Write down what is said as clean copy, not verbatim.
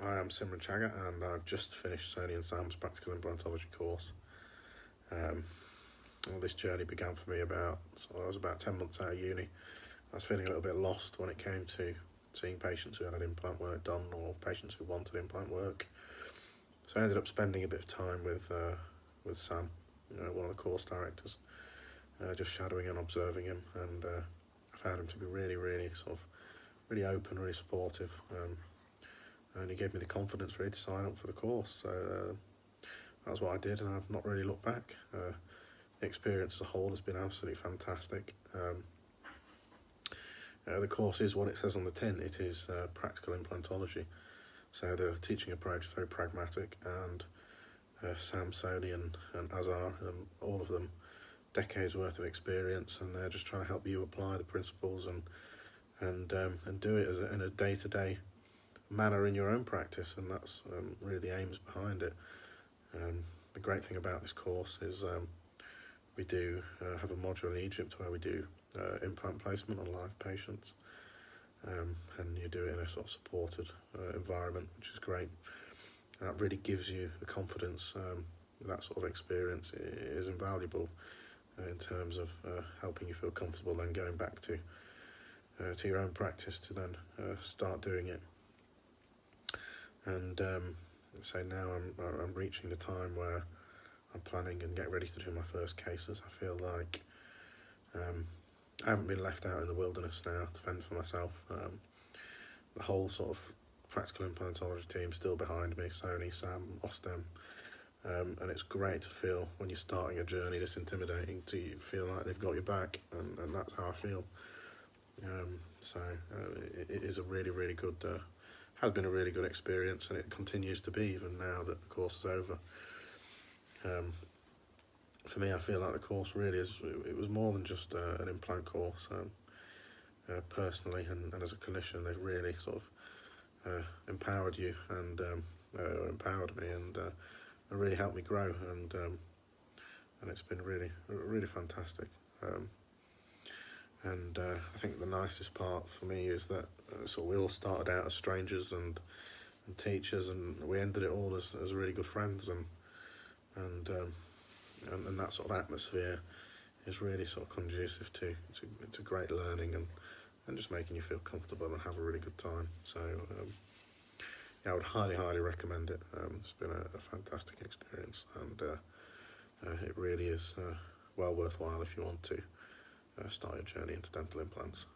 Hi, I'm Simran and I've just finished Soni and Sam's practical implantology course. Well, this journey began for me I was about 10 months out of uni. I was feeling a little bit lost when it came to seeing patients who had implant work done or patients who wanted implant work. So I ended up spending a bit of time with Sam, one of the course directors, just shadowing and observing him, and I found him to be really open, really supportive. And he gave me the confidence really to sign up for the course. So that's what I did, and I've not really looked back. The experience as a whole has been absolutely fantastic. The course is what it says on the tin. It is practical implantology. So the teaching approach is very pragmatic, and Sam, Soni and Azar, all of them, decades worth of experience, and they're just trying to help you apply the principles and do it in a day-to-day manner in your own practice, and that's really the aims behind it. The great thing about this course is we do have a module in Egypt where we do implant placement on live patients, and you do it in a sort of supported environment, which is great. And that really gives you the confidence. That sort of experience is invaluable in terms of helping you feel comfortable then going back to your own practice to then start doing it. And so now I'm reaching the time where I'm planning and getting ready to do my first cases. I feel like I haven't been left out in the wilderness now to fend for myself. The whole sort of practical implantology team still behind me, Soni, Sam, Ostem, and it's great to feel when you're starting a journey this intimidating to feel like they've got your back, and that's how I feel. It is a really good, has been a really good experience, and it continues to be even now that the course is over. For me, I feel like the course really it was more than just an implant course. Personally and as a clinician, they've really sort of empowered you and empowered me and really helped me grow, and it's been really fantastic. I think the nicest part for me is that we all started out as strangers and teachers, and we ended it all as really good friends, and that sort of atmosphere is really sort of conducive to great learning and just making you feel comfortable and have a really good time. So yeah, I would highly recommend it. It's been a fantastic experience, and it really is well worthwhile if you want to start your journey into dental implants.